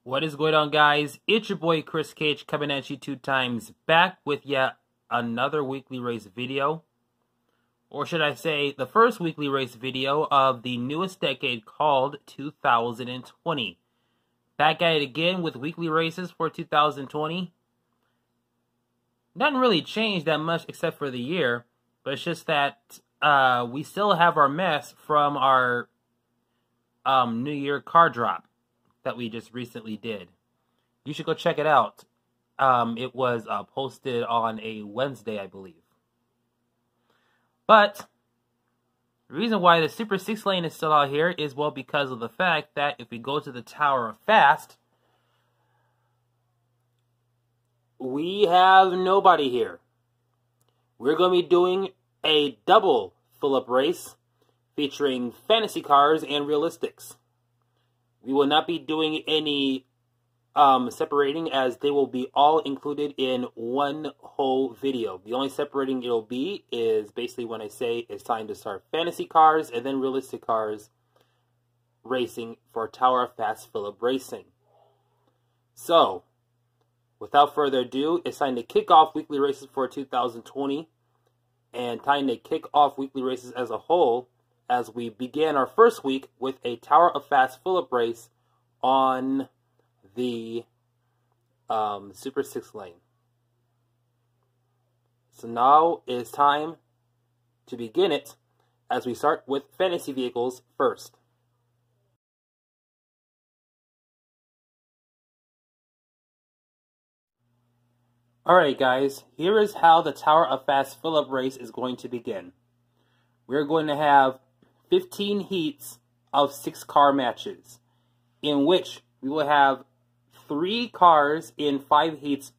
What is going on, guys? It's your boy Chris Cage coming at you 2 times, back with yet another weekly race video. Or should I say, the first weekly race video of the newest decade called 2020. Back at it again with weekly races for 2020. Nothing really changed that much except for the year, but it's just that we still have our mess from our New Year car drop that we just recently did. You should go check it out. It was posted on a Wednesday, I believe. But the reason why the Super 6 lane is still out here is, well, because of the fact that if we go to the Tower of Fast, we have nobody here. We're going to be doing a double fill-up race featuring fantasy cars and realistics. We will not be doing any separating, as they will be all included in one whole video. The only separating it'll be is basically when I say it's time to start fantasy cars and then realistic cars racing for Tower of Fast fill-up racing. So, without further ado, it's time to kick off weekly races for 2020 and time to kick off weekly races as a whole, as we began our first week with a Tower of Fast fill-up race on the Super 6 lane. So now it's time to begin it, as we start with fantasy vehicles first. Alright guys, here is how the Tower of Fast fill-up race is going to begin. We're going to have 15 heats of 6-car matches, in which we will have 3 cars in 5 heats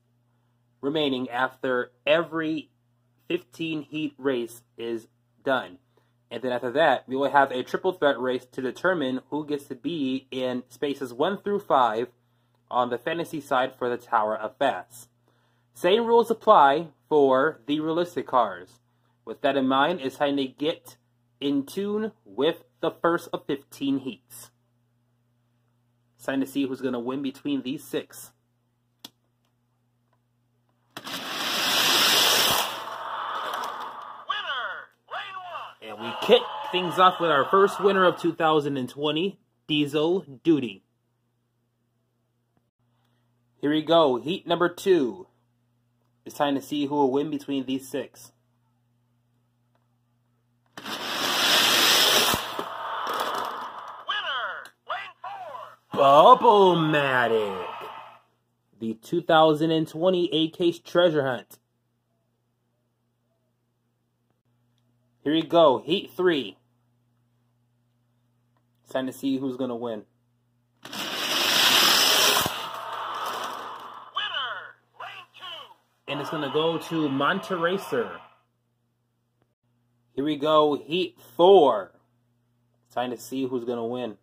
remaining after every 15 heat race is done. And then after that, we will have a triple threat race to determine who gets to be in spaces 1 through 5 on the fantasy side for the Tower of Fast. Same rules apply for the realistic cars. With that in mind, it's time to get in tune with the first of 15 heats. It's time to see who's going to win between these 6. Winner, lane 1. And we kick things off with our first winner of 2020, Diesel Duty. Here we go, heat number 2. It's time to see who will win between these 6. Bubble-matic, the 2020 A-Case Treasure Hunt. Here we go, Heat 3. It's time to see who's going to win. Winner, lane 2. And it's going to go to Monteracer. Here we go, Heat 4. It's time to see who's going to win.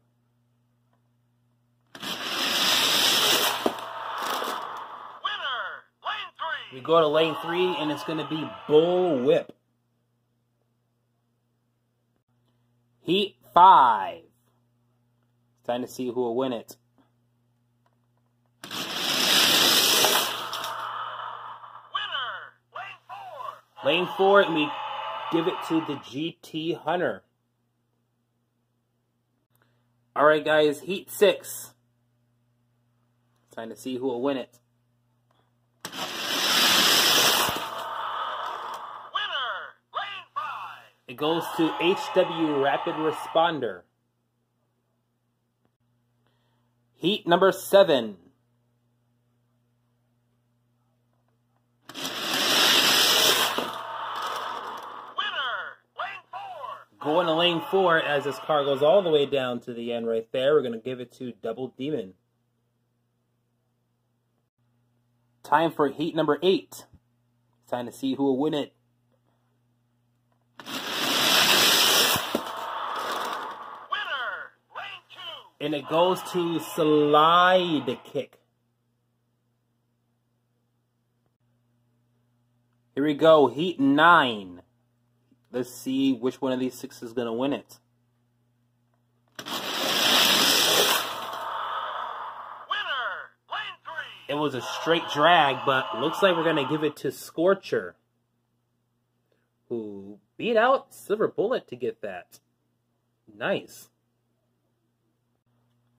We go to lane 3, and it's going to be Bull Whip. Heat 5. It's time to see who will win it. Winner, lane 4. Lane 4, and we give it to the GT Hunter. Alright guys, Heat 6. It's time to see who will win it. It goes to HW Rapid Responder. Heat number 7. Winner, lane 4. Going to lane 4 as this car goes all the way down to the end right there. We're going to give it to Double Demon. Time for heat number 8. Time to see who will win it. And it goes to Slide Kick. Here we go, Heat 9. Let's see which one of these 6 is going to win it. Winner, It was a straight drag, but looks like we're going to give it to Scorcher, who beat out Silver Bullet to get that. Nice.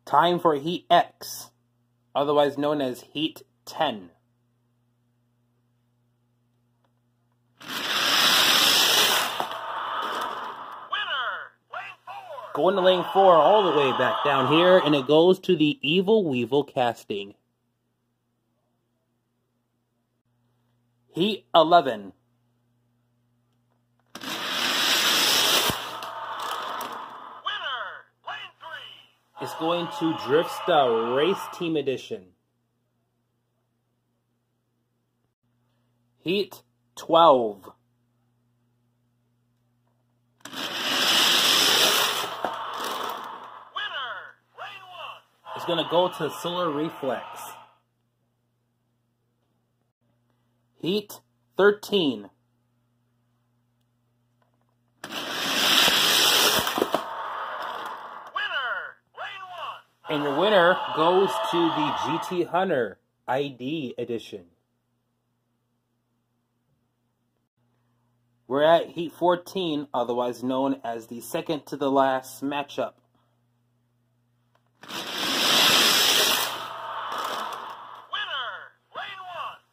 Time for Heat X, otherwise known as Heat 10. Going to lane 4 all the way back down here, and it goes to the Evil Weevil casting. Heat 11. Winner, lane 3. It's going to Drifsta Race Team Edition. Heat 12. It's going to go to Solar Reflex. Heat 13. Winner, lane 1. And your winner goes to the GT Hunter ID Edition. We're at Heat 14, otherwise known as the second to the last matchup.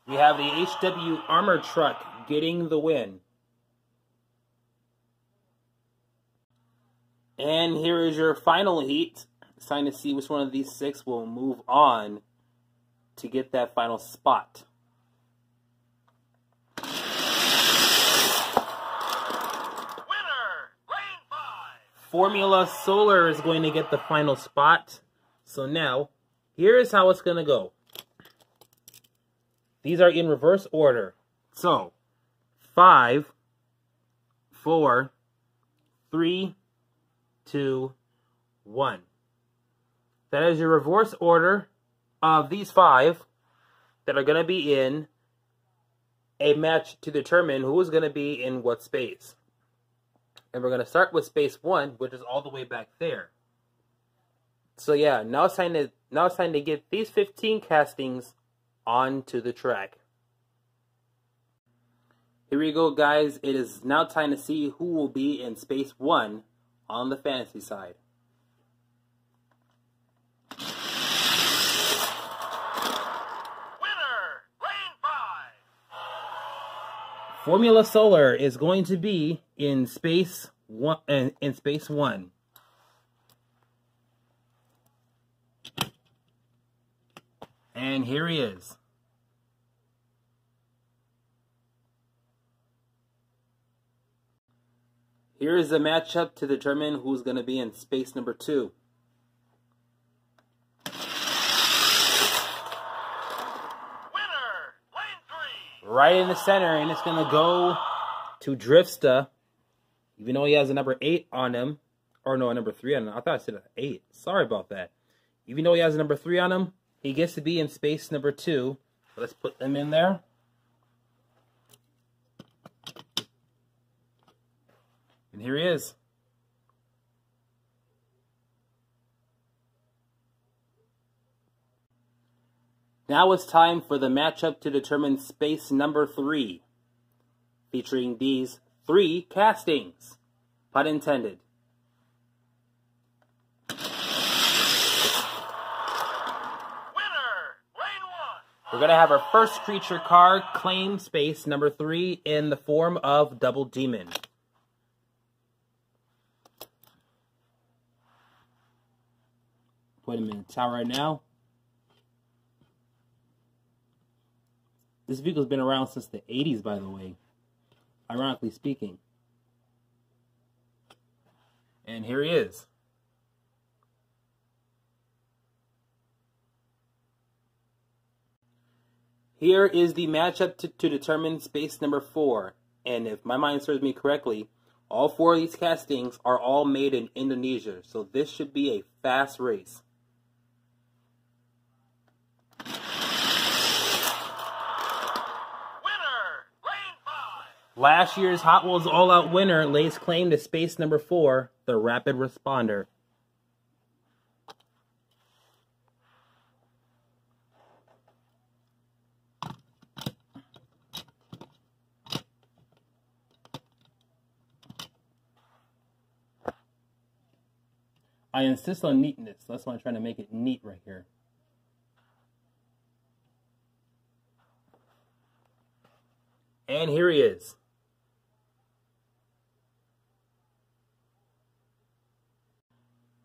We have the HW Armor Truck getting the win. And here is your final heat. It's time to see which one of these 6 will move on to get that final spot. Winner, lane 5. Formula Solar is going to get the final spot. So now, here is how it's going to go. These are in reverse order. So, 5, 4, 3, 2, 1. That is your reverse order of these 5 that are going to be in a match to determine who is going to be in what space. And we're going to start with space 1, which is all the way back there. So yeah, now it's time to get these 15 castings onto the track. Here we go, guys. It is now time to see who will be in space 1 on the fantasy side. Winner, lane 5. Formula Solar is going to be in space 1. In space 1. And here he is. Here is the matchup to determine who's going to be in space number 2. Winner, lane 3. Right in the center, and it's going to go to Drifsta, even though he has a number 8 on him. Or no, a number 3 on him. I thought I said 8. Sorry about that. Even though he has a number 3 on him, he gets to be in space number 2. So let's put them in there. And here he is. Now it's time for the matchup to determine space number 3, featuring these 3 castings. Pun intended. We're going to have our first creature card claim space number 3 in the form of Double Demon. Put him in the tower right now. This vehicle's been around since the 80s, by the way. Ironically speaking. And here he is. Here is the matchup to determine space number 4. And if my mind serves me correctly, all 4 of these castings are all made in Indonesia. So this should be a fast race. Last year's Hot Wheels All-Out winner lays claim to space number 4, the Rapid Responder. I insist on neatness. That's why I'm trying to make it neat right here. And here he is.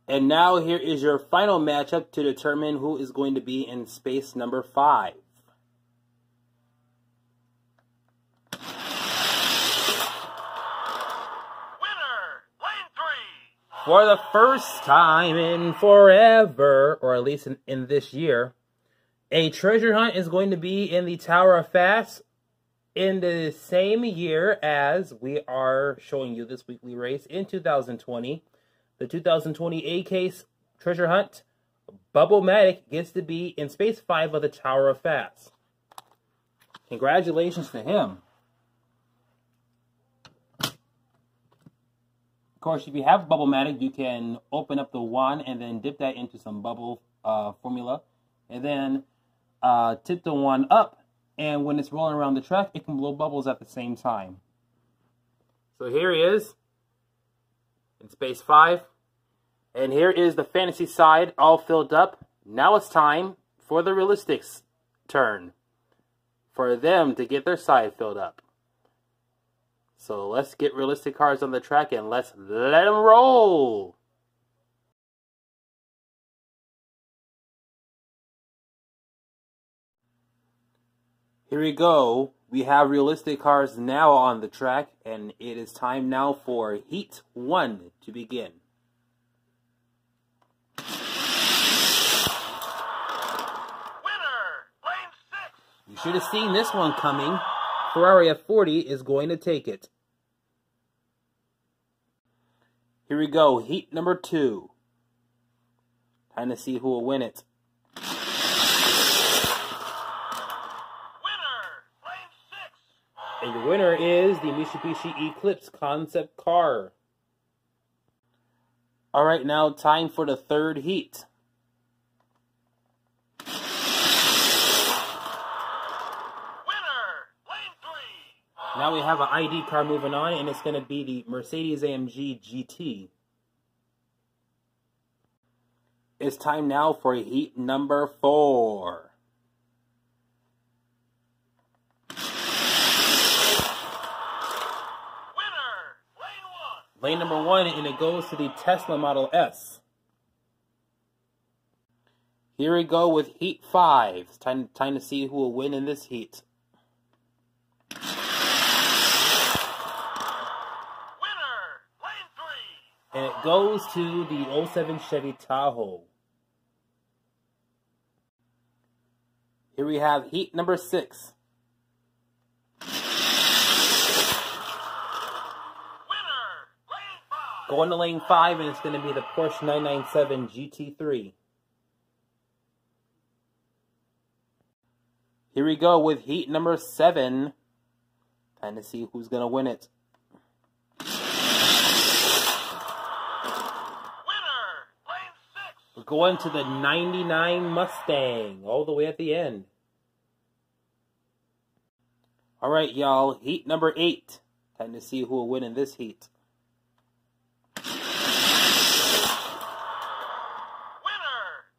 And now here is your final matchup to determine who is going to be in space number 5. For the first time in forever, or at least in this year, a treasure hunt is going to be in the Tower of Fast in the same year as we are showing you this weekly race in 2020. The 2020 A-Case treasure hunt, Bubble-Matic gets to be in Space 5 of the Tower of Fast. Congratulations to him. Of course, if you have Bubble-Matic, you can open up the wand and then dip that into some bubble formula. And then tip the wand up. And when it's rolling around the track, it can blow bubbles at the same time. So here he is in Space 5. And here is the fantasy side all filled up. Now it's time for the realistics turn. For them to get their side filled up. So let's get realistic cars on the track and let's let them roll. Here we go. We have realistic cars now on the track, and it is time now for Heat 1 to begin. Winner, lane 6. You should have seen this one coming. Ferrari F40 is going to take it. Here we go, heat number 2. Time to see who will win it. Winner, lane 6. And your winner is the Mitsubishi Eclipse concept car. Alright, now time for the third heat. Now we have an ID car moving on, and it's going to be the Mercedes-AMG GT. It's time now for heat number 4. Winner, lane 1. Lane number 1, and it goes to the Tesla Model S. Here we go with heat 5. It's time to see who will win in this heat. And it goes to the 07 Chevy Tahoe. Here we have heat number 6. Winner, lane 5. Going to lane 5, and it's going to be the Porsche 997 GT3. Here we go with heat number 7. Time to see who's going to win it. We're going to the 99 Mustang, all the way at the end. Alright, y'all, heat number 8. Time to see who will win in this heat. Winner,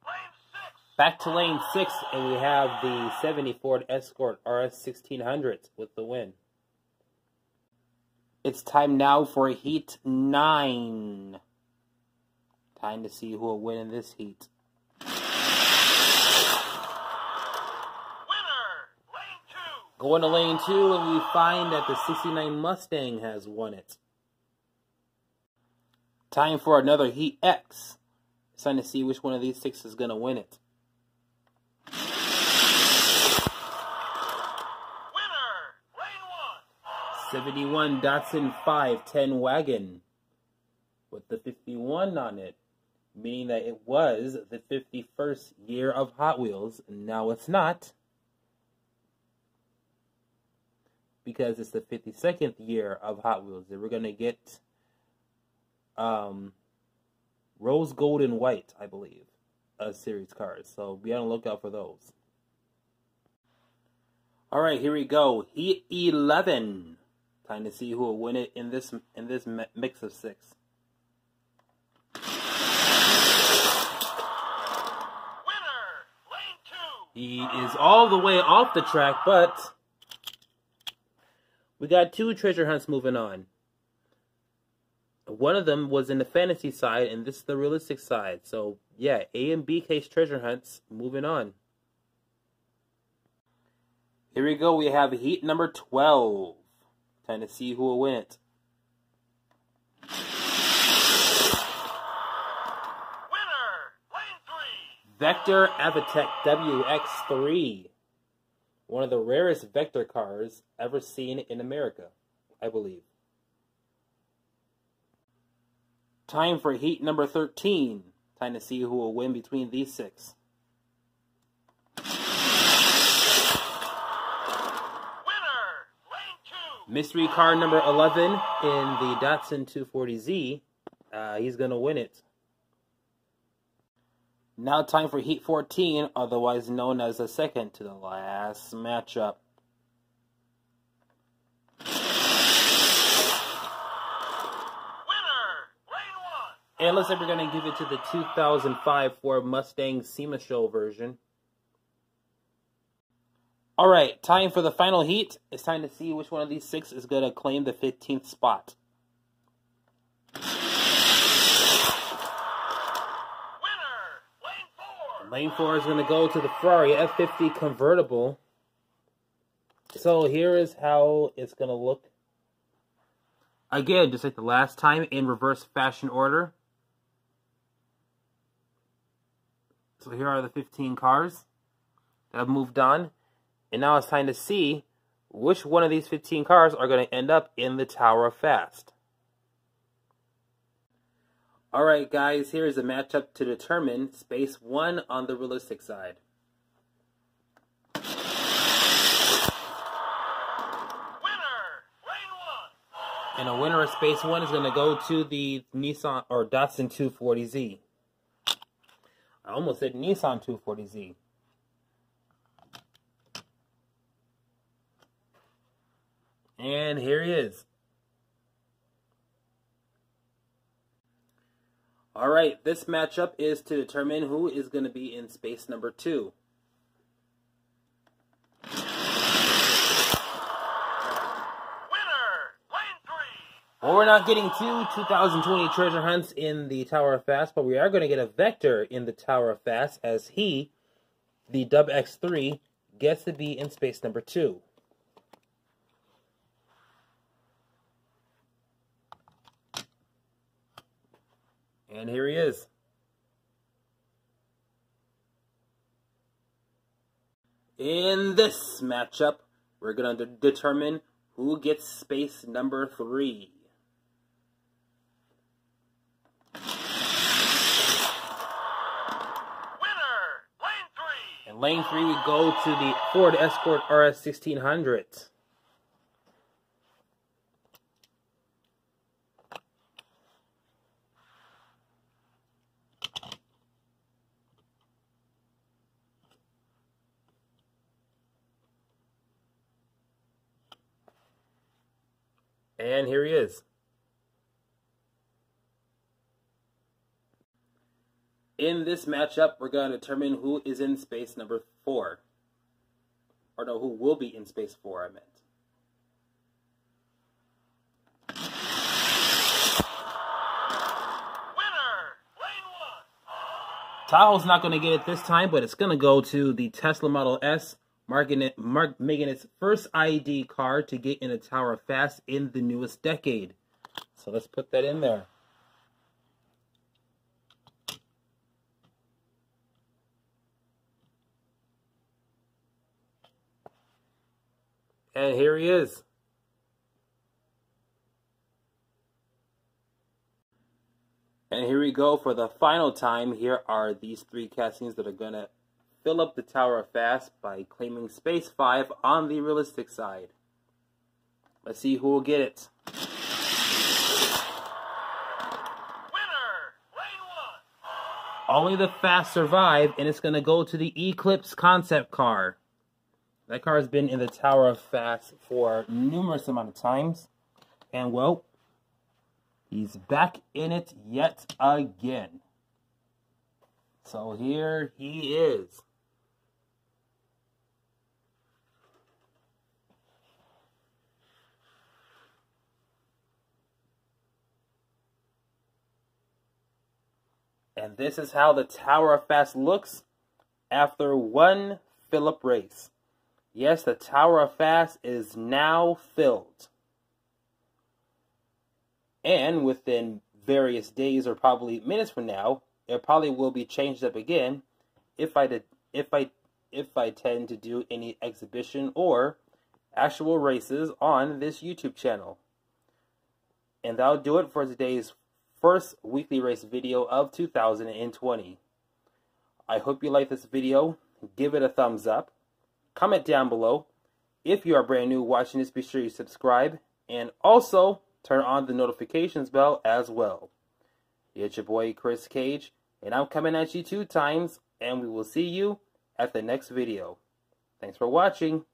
lane 6. Back to lane 6, and we have the 70 Ford Escort RS 1600 with the win. It's time now for heat 9. Time to see who will win in this heat. Winner, lane 2. Going to lane 2, and we find that the 69 Mustang has won it. Time for another Heat X. It's time to see which one of these 6 is going to win it. Winner, lane 1. 71 Datsun 510 wagon with the 51 on it, meaning that it was the 51st year of Hot Wheels. Now it's not, because it's the 52nd year of Hot Wheels. We're going to get rose gold and white, I believe, series cars. So be on the lookout for those. Alright, here we go. Heat 11. Time to see who will win it in this mix of 6. He is all the way off the track, but we got 2 treasure hunts moving on. One of them was in the fantasy side, and this is the realistic side. So, yeah, A and B case treasure hunts moving on. Here we go. We have heat number 12. Time to see who will win it. Winner, lane 3. Vector Avatech WX3. One of the rarest Vector cars ever seen in America, I believe. Time for heat number 13. Time to see who will win between these 6. Mystery car number 11 in the Datsun 240Z. He's going to win it. Now time for Heat 14, otherwise known as the second to the last matchup. Winner, lane 1. And it looks like we're going to give it to the 2005 Ford Mustang SEMA Show version. Alright, time for the final heat. It's time to see which one of these 6 is going to claim the 15th spot. Winner, lane 4. Lane 4 is going to go to the Ferrari F50 convertible. So here is how it's going to look. Again, just like the last time, in reverse fashion order. So here are the 15 cars that have moved on. And now it's time to see which one of these 15 cars are going to end up in the Tower of Fast. Alright guys, here's a matchup to determine Space 1 on the realistic side. Winner, lane 1. And a winner of Space 1 is going to go to the Nissan or Datsun 240Z. I almost said Nissan 240Z. And here he is. Alright, this matchup is to determine who is going to be in space number 2. Winner, lane 3. Well, we're not getting 2 2020 treasure hunts in the Tower of Fast, but we are going to get a Vector in the Tower of Fast as he, the Dub X3, gets to be in space number 2. And here he is. In this matchup, we're going to determine who gets space number 3. Winner, lane 3. In lane 3, we go to the Ford Escort RS 1600. And here he is. In this matchup, we're going to determine who is in space number 4. Or no, who will be in space 4, I meant. Winner, lane 1. Tahoe's not going to get it this time, but it's going to go to the Tesla Model S, making its first ID car to get in a Tower of Fast in the newest decade. So let's put that in there. And here he is. And here we go for the final time. Here are these 3 castings that are going to fill up the Tower of Fast by claiming Space 5 on the realistic side. Let's see who will get it. Winner, lane 1. Only the fast survive, and it's going to go to the Eclipse concept car. That car has been in the Tower of Fast for numerous amount of times. And, well, he's back in it yet again. So here he is. And this is how the Tower of Fast looks after one fill-up race. Yes, the Tower of Fast is now filled. And within various days or probably minutes from now, it probably will be changed up again if I tend to do any exhibition or actual races on this YouTube channel. And that'll do it for today's first weekly race video of 2020. I hope you like this video. Give it a thumbs up. Comment down below. If you are brand new watching this, be sure you subscribe. And also, turn on the notifications bell as well. It's your boy, Chris Cage. And I'm coming at you 2 times. And we will see you at the next video. Thanks for watching.